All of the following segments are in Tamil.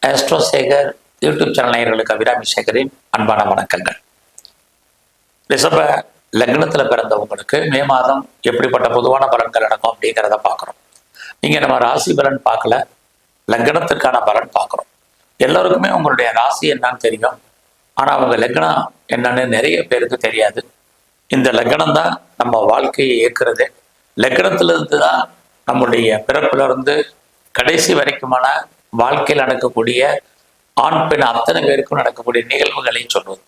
ஆஸ்ட்ரோசேகர் யூடியூப் சேனல் நேயர்களுக்கு அபிராமி சேகரின் அன்பான வணக்கங்கள். ரிஷப லக்னத்தில் பிறந்தவங்களுக்கு மே மாதம் எப்படிப்பட்ட பொதுவான பலன்கள் நடக்கும் அப்படிங்கிறத பார்க்குறோம். இங்கே நம்ம ராசி பலன் பார்க்கல, லக்னத்திற்கான பலன் பார்க்குறோம். எல்லோருக்குமே உங்களுடைய ராசி என்னன்னு தெரியும், ஆனால் அவங்க லக்னம் என்னன்னு நிறைய பேருக்கு தெரியாது. இந்த லக்னம் தான் நம்ம வாழ்க்கையை இயக்குறது. லக்னத்திலிருந்து தான் நம்முடைய பிறப்பிலிருந்து கடைசி வரைக்குமான வாழ்க்கையில் நடக்கக்கூடிய ஆண் பெண் அத்தனை பேருக்கும் நடக்கக்கூடிய நிகழ்வுகளை சொல்வது.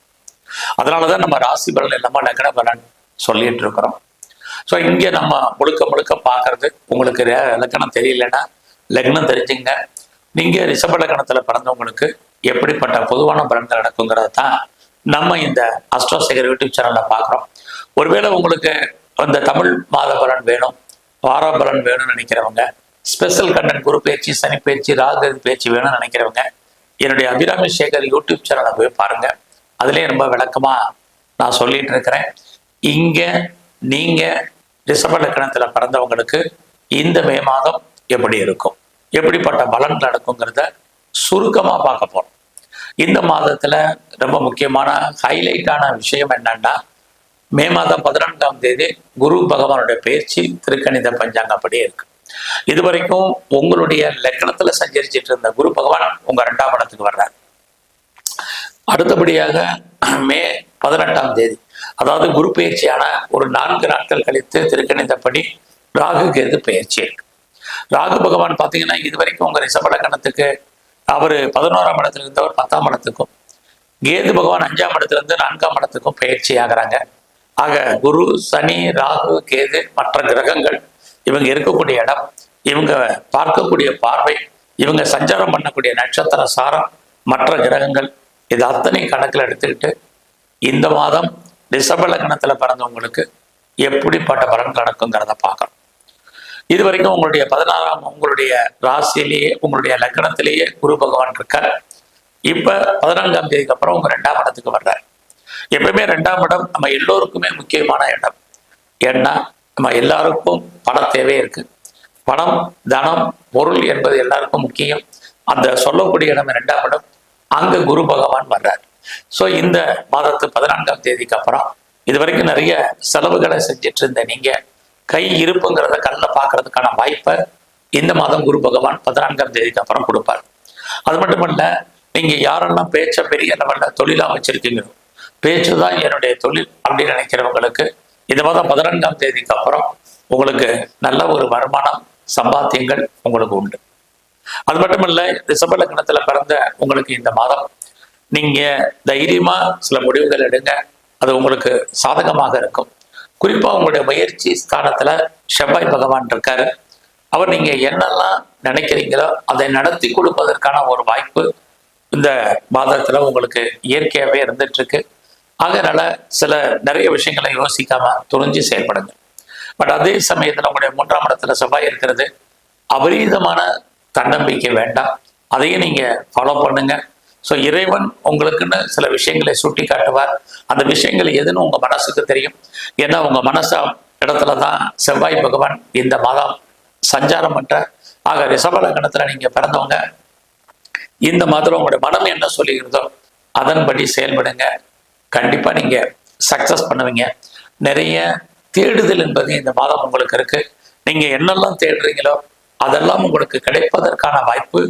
அதனாலதான் நம்ம ராசி பலன் இல்லாம லக்ன பலன் சொல்லிட்டு இருக்கிறோம். ஸோ இங்கே நம்ம முழுக்க முழுக்க பார்க்கறது, உங்களுக்கு லக்னம் தெரியலன்னா லக்னம் தெரிஞ்சுங்க. நீங்க ரிஷப லக்னத்துல பிறந்தவங்களுக்கு எப்படிப்பட்ட பொதுவான பலன்கள் நடக்குங்கிறத தான் நம்ம இந்த அஸ்ட்ரோசேகர் யூடியூப் சேனல்ல பார்க்குறோம். ஒருவேளை உங்களுக்கு அந்த தமிழ் மாத பலன் வேணும், வார பலன் வேணும்னு நினைக்கிறவங்க, ஸ்பெஷல் கண்டென்ட் குரு பயிற்சி, சனி பயிற்சி, ராகு பயிற்சி வேணும்னு நினைக்கிறவங்க என்னுடைய அபிராமி சேகர் யூடியூப் சேனலை போய் பாருங்க. அதுலேயே ரொம்ப விளக்கமா நான் சொல்லிட்டு இருக்கிறேன். இங்க நீங்க ரிஷப லக்னத்துல பிறந்தவங்களுக்கு இந்த மே மாதம் எப்படி இருக்கும், எப்படிப்பட்ட பலன்கள் நடக்குங்கிறத சுருக்கமா பார்க்க போறோம். இந்த மாதத்துல ரொம்ப முக்கியமான ஹைலைட்டான விஷயம் என்னன்னா, மே மாதம் 14ஆம் தேதி குரு பகவானுடைய பயிற்சி திருக்கணித பஞ்சாங்கப்படியே இருக்கு. இது வரைக்கும் உங்களுடைய லக்னத்துல சஞ்சரிச்சிட்டு இருந்த குரு பகவான் உங்க 2ஆம் இடத்துக்கு வர்றார். அடுத்தபடியாக மே 18ஆம் தேதி, அதாவது குரு பயிற்சியான ஒரு 4 நாட்கள் கழித்து திருக்கணிதப்படி ராகு கேது பயிற்சி இருக்கு. ராகு பகவான் பார்த்தீங்கன்னா இது வரைக்கும் உங்க ரிஷப லக்னத்துக்கு அவர் 11ஆம் இடத்துல இருந்தவர் 10ஆம் இடத்துக்கும், கேது பகவான் 5ஆம் இடத்துல இருந்து 4ஆம் இடத்துக்கும் பயிற்சி ஆகிறாங்க. ஆக குரு, சனி, ராகு, கேது, மற்ற கிரகங்கள் இவங்க இருக்கக்கூடிய இடம், இவங்க பார்க்கக்கூடிய பார்வை, இவங்க சஞ்சாரம் பண்ணக்கூடிய நட்சத்திர சாரம், மற்ற கிரகங்கள், இது அத்தனை கணக்கில் எடுத்துக்கிட்டு இந்த மாதம் ரிஷப லக்னத்துல பிறந்தவங்களுக்கு எப்படிப்பட்ட பலன் நடக்குங்கிறத பார்க்கணும். இது வரைக்கும் உங்களுடைய 16ஆம் உங்களுடைய ராசியிலேயே உங்களுடைய லக்னத்திலேயே குரு பகவான் இருக்கார். இப்ப 14ஆம் தேதிக்கு அப்புறம் உங்க 2ஆம் இடத்துக்கு வர்றார். எப்பவுமே 2ஆம் இடம் நம்ம எல்லோருக்குமே முக்கியமான இடம். ஏன்னா நம்ம எல்லாருக்கும் பண தேவை இருக்கு. பணம், தனம், பொருள் என்பது எல்லாருக்கும் முக்கியம். அந்த சொல்லக்கூடிய இடம் 2ஆம் இடம். அங்க குரு பகவான் வர்றார். ஸோ இந்த மாதத்து 14ஆம் தேதிக்கு அப்புறம் இது வரைக்கும் நிறைய செலவுகளை செஞ்சிட்டு இருந்த நீங்க கை இருப்புங்கிறத கண்ணில் பார்க்கறதுக்கான வாய்ப்பை இந்த மாதம் குரு பகவான் 14ஆம் தேதிக்கு அப்புறம் கொடுப்பார். அது மட்டுமல்ல, நீங்க யாரெல்லாம் பேச்ச பெரிய லெவல்ல தொழிலா வச்சிருக்கீங்களோ, பேச்சு தான் என்னுடைய தொழில் அப்படின்னு நினைக்கிறவங்களுக்கு இந்த மாதம் 14ஆம் தேதிக்கு அப்புறம் உங்களுக்கு நல்ல ஒரு வருமானம், சம்பாத்தியங்கள் உங்களுக்கு உண்டு. அது மட்டும் இல்ல, ரிஷப லக்னத்துல பிறந்த உங்களுக்கு இந்த மாதம் நீங்க தைரியமா சில முடிவுகள் எடுங்க, அது உங்களுக்கு சாதகமாக இருக்கும். குறிப்பா உங்களுடைய முயற்சி ஸ்தானத்துல செவ்வாய் பகவான் இருக்காரு. அவர் நீங்க என்னெல்லாம் நினைக்கிறீங்களோ அதை நடத்தி கொடுப்பதற்கான ஒரு வாய்ப்பு இந்த மாதத்துல உங்களுக்கு இயற்கையாகவே இருந்துட்டு இருக்கு. அதனால சில நிறைய விஷயங்களை யோசிக்காம துணிஞ்சு செயல்படுங்க. பட் அதே சமயத்துல உங்களுடைய 3ஆம் இடத்துல செவ்வாய் இருக்கிறது, அபரீதமான தன்னம்பிக்கை வேண்டாம், அதையும் நீங்க ஃபாலோ பண்ணுங்க. ஸோ இறைவன் உங்களுக்குன்னு சில விஷயங்களை சுட்டி காட்டுவார். அந்த விஷயங்கள் எதுன்னு உங்க மனசுக்கு தெரியும். ஏன்னா உங்க மனசு இடத்துல தான் செவ்வாய் பகவான் இந்த மாதம் சஞ்சாரம் பண்ற. ஆக ரிஷப லக்னத்துல நீங்க பிறந்தவங்க இந்த மாதம் உங்களுடைய மனம் என்ன சொல்லுகிறதோ அதன்படி செயல்படுங்க. கண்டிப்பா நீங்க சக்சஸ் பண்ணுவீங்க. நிறைய தேடுதல் என்பது இந்த மாதம் உங்களுக்கு இருக்கு. நீங்க என்னெல்லாம் தேடுறீங்களோ அதெல்லாம் உங்களுக்கு கிடைப்பதற்கான வாய்ப்பு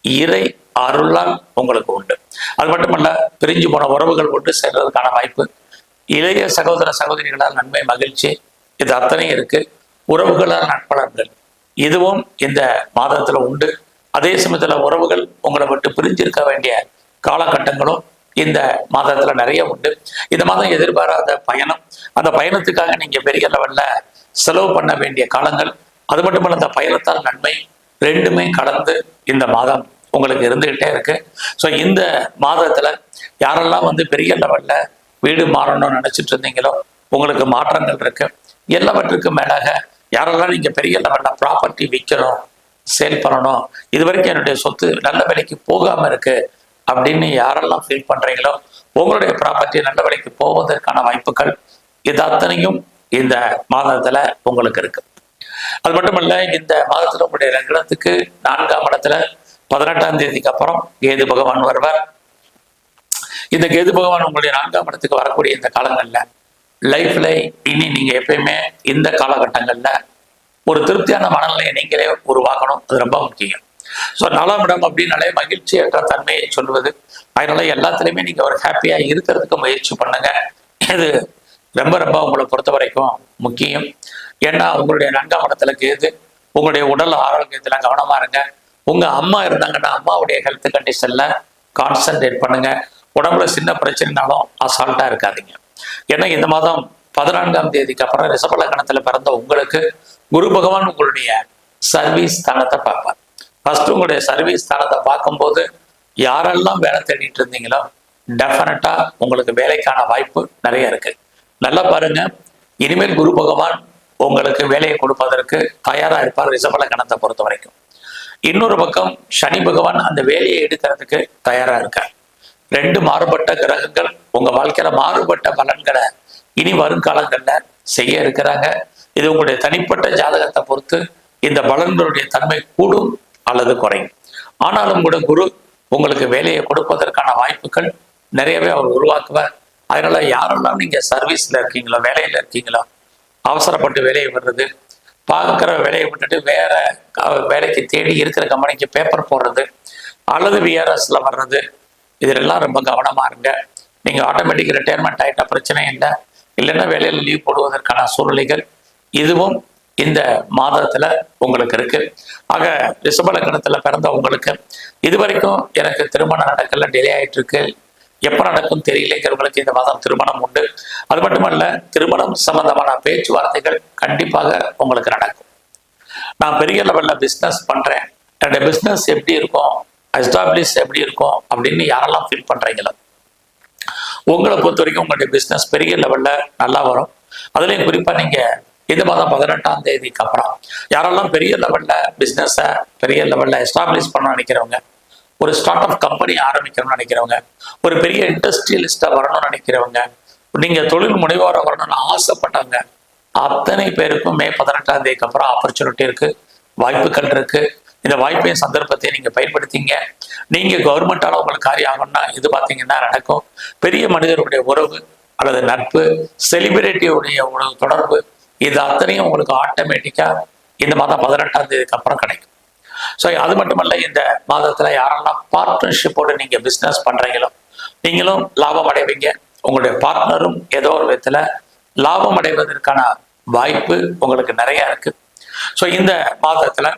இறை அருளால் உங்களுக்கு உண்டு. அது மட்டுமல்ல, பிரிஞ்சு போன உறவுகள் ஒன்று சேர்றதுக்கான வாய்ப்பு, இளைய சகோதர சகோதரிகளால் நன்மை, மகிழ்ச்சி, இது அத்தனையும் இருக்கு. உறவுகளால் நட்பலன்கள் இதுவும் இந்த மாதத்துல உண்டு. அதே சமயத்துல உறவுகள் உங்களை விட்டு பிரிஞ்சிருக்க வேண்டிய காலகட்டங்களும் இந்த மாதத்துல நிறைய உண்டு. இந்த மாதம் எதிர்பாராத பயணம், அந்த பயணத்துக்காக நீங்க பெரிய லெவல்ல செலவு பண்ண வேண்டிய காலங்கள், அது மட்டுமல்ல அந்த பயணத்தால் நன்மை, ரெண்டுமே கலந்து இந்த மாதம் உங்களுக்கு இருந்துகிட்டே இருக்கு. ஸோ இந்த மாதத்துல யாரெல்லாம் பெரிய லெவல்ல வீடு மாறணும்னு நினைச்சிட்டு இருந்தீங்களோ உங்களுக்கு மாற்றங்கள் இருக்கு. எல்லாவற்றுக்கும் மேலாக யாரெல்லாம் நீங்க பெரிய லெவல்ல ப்ராப்பர்ட்டி விற்கணும், சேல் பண்ணணும், இது வரைக்கும் என்னுடைய சொத்து நல்ல விலைக்கு போகாம இருக்கு அப்படின்னு யாரெல்லாம் ஃபீல் பண்றீங்களோ உங்களுடைய ப்ராப்பர்ட்டி நல்ல விலைக்கு போவதற்கான வாய்ப்புகள் இது அத்தனையும் இந்த மாதத்துல உங்களுக்கு இருக்கு. அது மட்டுமல்ல, இந்த மாதத்துல உங்களுடைய லக்னத்துக்கு 4ஆம் இடத்துல 18ஆம் தேதிக்கு அப்புறம் கேது பகவான் வருவார். இந்த கேது பகவான் உங்களுடைய 4ஆம் இடத்துக்கு வரக்கூடிய இந்த காலங்கள்ல லைஃப்ல இனி நீங்க எப்பயுமே இந்த காலகட்டங்கள்ல ஒரு திருப்தியான மனநிலையை நீங்களே உருவாக்கணும். அது ரொம்ப முக்கியம். ஸோ 4ஆம் இடம் அப்படின்னாலே மகிழ்ச்சியற்ற தன்மையை சொல்வது. அதனால எல்லாத்துலேயுமே நீங்க ஒரு ஹாப்பியா இருக்கிறதுக்கு முயற்சி பண்ணுங்க. இது ரொம்ப ரொம்ப உங்களை பொறுத்த வரைக்கும் முக்கியம். ஏன்னா உங்களுடைய 4ஆம் இடத்துல கேது. உங்களுடைய உடல் ஆரோக்கியத்துல கவனமா இருங்க. உங்க அம்மா இருந்தாங்கன்னா அம்மாவுடைய ஹெல்த் கண்டிஷன்ல கான்சன்ட்ரேட் பண்ணுங்க. உடம்புல சின்ன பிரச்சனைனாலும் அசால்ட்டா இருக்காதீங்க. ஏன்னா இந்த மாதம் 14ஆம் தேதிக்கு அப்புறம் ரிஷப லக்னத்துல பிறந்த உங்களுக்கு குரு பகவான் உங்களுடைய சர்வீஸ் ஸ்தானத்தை பார்ப்பார். ஃபர்ஸ்ட் உங்களுடைய சர்வீஸ் ஸ்தானத்தை பார்க்கும்போது யாரெல்லாம் வேலை தேடிட்டு இருந்தீங்களோ டெஃபினட்டா உங்களுக்கு வேலைக்கான வாய்ப்பு நிறைய இருக்கு. நல்லா பாருங்க, இனிமேல் குரு பகவான் உங்களுக்கு வேலையை கொடுப்பதற்கு தயாரா இருப்பார் ரிஷப லக்னத்தை பொறுத்த வரைக்கும். இன்னொரு பக்கம் சனி பகவான் அந்த வேலையை எடுக்கிறதுக்கு தயாரா இருக்கார். 2 மாறுபட்ட கிரகங்கள் உங்க வாழ்க்கையில மாறுபட்ட பலன்களை இனி வருங்காலங்கள்ல செய்ய இருக்கிறாங்க. இது உங்களுடைய தனிப்பட்ட ஜாதகத்தை பொறுத்து இந்த பலன்களுடைய தன்மை கூடும் அல்லது குறையும். ஆனாலும் கூட குரு உங்களுக்கு வேலையை கொடுப்பதற்கான வாய்ப்புகள் நிறையவே அவர் உருவாக்குவார். அதனால யாரெல்லாம் நீங்க சர்வீஸ்ல இருக்கீங்களோ, வேலையில இருக்கீங்களோ, அவசரப்பட்டு வேலையை விடுறது, பார்க்குற வேலையை விட்டுட்டு வேற வேலைக்கு தேடி இருக்கிற கம்பெனிக்கு பேப்பர் போடுறது அல்லது விஆர்எஸ்ல வர்றது, இதெல்லாம் ரொம்ப கவனமா இருங்க. நீங்க ஆட்டோமேட்டிக் ரிட்டையர்மெண்ட் ஆகிட்ட பிரச்சனை இல்லை, இல்லைன்னா வேலையில் லீவ் போடுவதற்கான சூழ்நிலைகள் இதுவும் இந்த மாதத்துல உங்களுக்கு இருக்கு. ஆக ரிஷப லக்னத்துல பிறந்த உங்களுக்கு இதுவரைக்கும் எனக்கு திருமணம் நடக்கல, டிலே ஆயிட்டு இருக்கு, எப்ப நடக்கும் தெரியலைங்கிறவங்களுக்கு இந்த மாதம் திருமணம் உண்டு. அது மட்டுமல்ல, திருமணம் சம்பந்தமான பேச்சுவார்த்தைகள் கண்டிப்பாக உங்களுக்கு நடக்கும். நான் பெரிய லெவல்ல பிஸ்னஸ் பண்றேன், என்னுடைய பிஸ்னஸ் எப்படி இருக்கும், எஸ்டாப்ளிஷ் எப்படி இருக்கும் அப்படின்னு யாரெல்லாம் ஃபீல் பண்றீங்களோ உங்களை பொறுத்த வரைக்கும் உங்களுடைய பிஸ்னஸ் பெரிய லெவல்ல நல்லா வரும். அதுலயும் குறிப்பா நீங்க இந்த மாதம் 18ஆம் தேதிக்கு அப்புறம் யாரெல்லாம் பெரிய லெவல்ல பிஸ்னஸை பெரிய லெவல்ல எஸ்டாப்ளிஷ் பண்ண நினைக்கிறவங்க, ஒரு ஸ்டார்ட் அப் கம்பெனி ஆரம்பிக்கணும்னு நினைக்கிறவங்க, ஒரு பெரிய இண்டஸ்ட்ரியலிஸ்டா வரணும்னு நினைக்கிறவங்க, நீங்க தொழில் முனைவோரை வரணும்னு ஆசைப்பட்டவங்க அத்தனை பேருக்கும் மே 18ஆம் தேதிக்கு அப்புறம் ஆப்பர்ச்சுனிட்டி இருக்கு, வாய்ப்புகள் இருக்கு. இந்த வாய்ப்பையும் சந்தர்ப்பத்தையும் நீங்க பயன்படுத்திங்க. நீங்க கவர்மெண்டால உங்களுக்கு காரியம் ஆகணும்னா இது பார்த்தீங்கன்னா நடக்கும். பெரிய மனிதருடைய உறவு அல்லது நட்பு, செலிபிரிட்டியுடைய உறவு தொடர்பு, இது அத்தனையும் உங்களுக்கு ஆட்டோமேட்டிக்கா இந்த மாதம் 18ஆம் தேதிக்கு அப்புறம் கிடைக்கும். ஸோ அது மட்டுமல்ல, இந்த மாதத்துல யாரெல்லாம் பார்ட்னர்ஷிப்போடு நீங்க பிஸ்னஸ் பண்றீங்களோ நீங்களும் லாபம் அடைவீங்க. உங்களுடைய பார்ட்னரும் ஏதோ ஒரு விதத்துல லாபம் அடைவதற்கான வாய்ப்பு உங்களுக்கு நிறைய இருக்கு. ஸோ இந்த மாதத்துல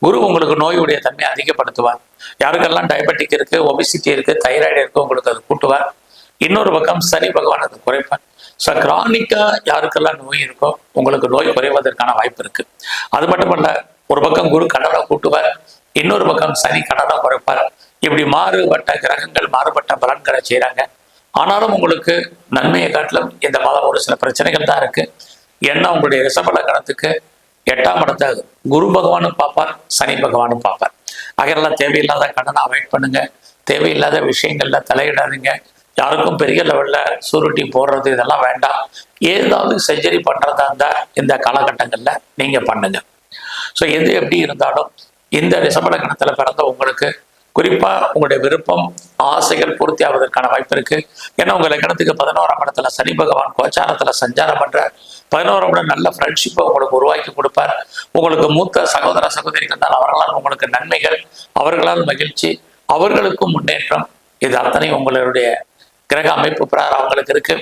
குரு உங்களுக்கு நோயுடைய தன்மையை அதிகப்படுத்துவார். யாருக்கெல்லாம் டயபெட்டிக் இருக்கு, ஒபிசிட்டி இருக்கு, தைராய்டு இருக்கு, உங்களுக்கு அது கூட்டுவார். இன்னொரு பக்கம் சனி பகவான் அது குறைப்பார். ஸோ கிரானிக்கா யாருக்கெல்லாம் நோய் இருக்கோ உங்களுக்கு நோய் குறைவதற்கான வாய்ப்பு இருக்கு. அது மட்டுமல்ல, ஒரு பக்கம் குரு கடனை கூட்டுவார், இன்னொரு பக்கம் சனி கடனை குறைப்பார். இப்படி மாறுபட்ட கிரகங்கள் மாறுபட்ட பலன்களை செய்யறாங்க. ஆனாலும் உங்களுக்கு நன்மையை காட்டிலும் இந்த மாதம் ஒரு சில பிரச்சனைகள் தான் இருக்கு. ஏன்னா உங்களுடைய ரிஷப லக்னத்துக்கு 8ஆம் இடத்தை குரு பகவானும் பார்ப்பார், சனி பகவானும் பார்ப்பார். அதெல்லாம் தேவையில்லாத கடனை அவாய்ட் பண்ணுங்க, தேவையில்லாத விஷயங்கள்ல தலையிடாதீங்க, யாருக்கும் பெரிய லெவல்ல சூரிட்டி போடுறது இதெல்லாம் வேண்டாம். ஏதாவது சர்ஜரி பண்றதா இருந்தா இந்த காலகட்டங்கள்ல நீங்க பண்ணுங்க. ஸோ எது எப்படி இருந்தாலும் இந்த ரிஷப லக்னத்துல பிறந்த உங்களுக்கு குறிப்பா உங்களுடைய விருப்பம் ஆசைகள் பூர்த்தி ஆவதற்கான வாய்ப்பு இருக்கு. ஏன்னா உங்க லக்னத்துக்கு 11ஆம் இடத்துல சனி பகவான் கோச்சாரத்துல சஞ்சாரம் பண்ற 11ஆம் இடம் நல்ல ஃப்ரெண்ட்ஷிப்பை உங்களுக்கு உருவாக்கி கொடுப்பார். உங்களுக்கு மூத்த சகோதர சகோதரிகள் இருந்தால் அவர்களால் உங்களுக்கு நன்மைகள், அவர்களால் மகிழ்ச்சி, அவர்களுக்கும் முன்னேற்றம், இது அத்தனை உங்களுடைய கிரக அமைப்பு பிரகாரம் அவங்களுக்கு இருக்கு.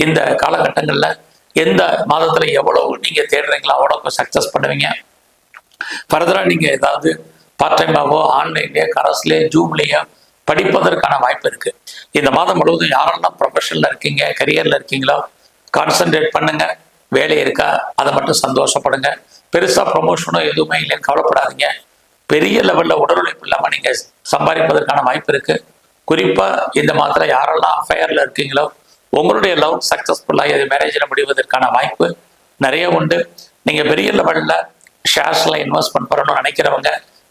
இந்த காலகட்டங்கள்ல எந்த மாதத்துல எவ்வளவு நீங்க தேடுறீங்களோ அவ்வளவு சக்சஸ் பண்ணுவீங்க. ஃபர்தரா நீங்க ஏதாவது பார்ட் டைமாவோ ஆன்லைன்லயோ கரஸ்லயோ ஜூம்லயோ படிப்பதற்கான வாய்ப்பு இருக்கு. இந்த மாதம் முழுவதும் யாரெல்லாம் ப்ரொஃபஷன்ல இருக்கீங்க, கரியர்ல இருக்கீங்களோ கான்சென்ட்ரேட் பண்ணுங்க. வேலை இருக்கா அதை மட்டும் சந்தோஷப்படுங்க. பெருசா ப்ரொமோஷனோ எதுவுமே இல்லைன்னு கவலைப்படாதீங்க. பெரிய லெவல்ல உடல் உழைப்பு இல்லாம நீங்க சம்பாதிப்பதற்கான வாய்ப்பு இருக்கு. குறிப்பா இந்த மாதத்துல யாரெல்லாம் அஃபயர்ல இருக்கீங்களோ உங்களுடைய லவ் சக்சஸ்ஃபுல்லாக இது மேரேஜில் முடிவதற்கான வாய்ப்பு நிறைய உண்டு. நீங்க பெரிய லெவல்ல ஷேர்ஸ்ல இன்வெஸ்ட்மெண்ட் பண்ணணும்னு நினைக்கிறவங்க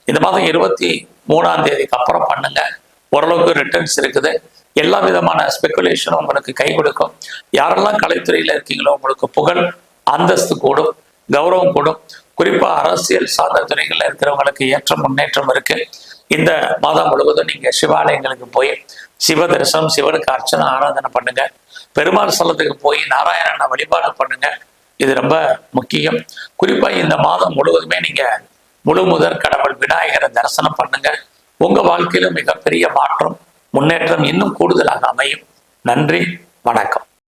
இந்த மாதம் 23ஆம் தேதிக்கு அப்புறம் பண்ணுங்க. ஓரளவுக்கு ரிட்டர்ன்ஸ் இருக்குது. எல்லா விதமான ஸ்பெகுலேஷனும் உங்களுக்கு கை கொடுக்கும். யாரெல்லாம் கலைத்துறையில இருக்கீங்களோ உங்களுக்கு புகழ் அந்தஸ்து கூடும், கௌரவம் கூடும். குறிப்பா அரசியல் சார்ந்த துறைகள்ல இருக்கிறவங்களுக்கு ஏற்ற முன்னேற்றம் இருக்கு. இந்த மாதம் முழுவதும் நீங்க சிவாலயங்களுக்கு போய் சிவ தரிசனம், சிவனுக்கு அர்ச்சனை ஆராதனை பண்ணுங்க. பெருமாள் ஸ்தலத்துக்கு போய் நாராயணனை வழிபாடு பண்ணுங்க. இது ரொம்ப முக்கியம். குறிப்பா இந்த மாதம் முழுவதுமே நீங்க முழு முதற் கடவுள் விநாயகரை தரிசனம் பண்ணுங்க. உங்க வாழ்க்கையிலும் மிகப்பெரிய மாற்றம், முன்னேற்றம் இன்னும் கூடுதலாக அமையும். நன்றி, வணக்கம்.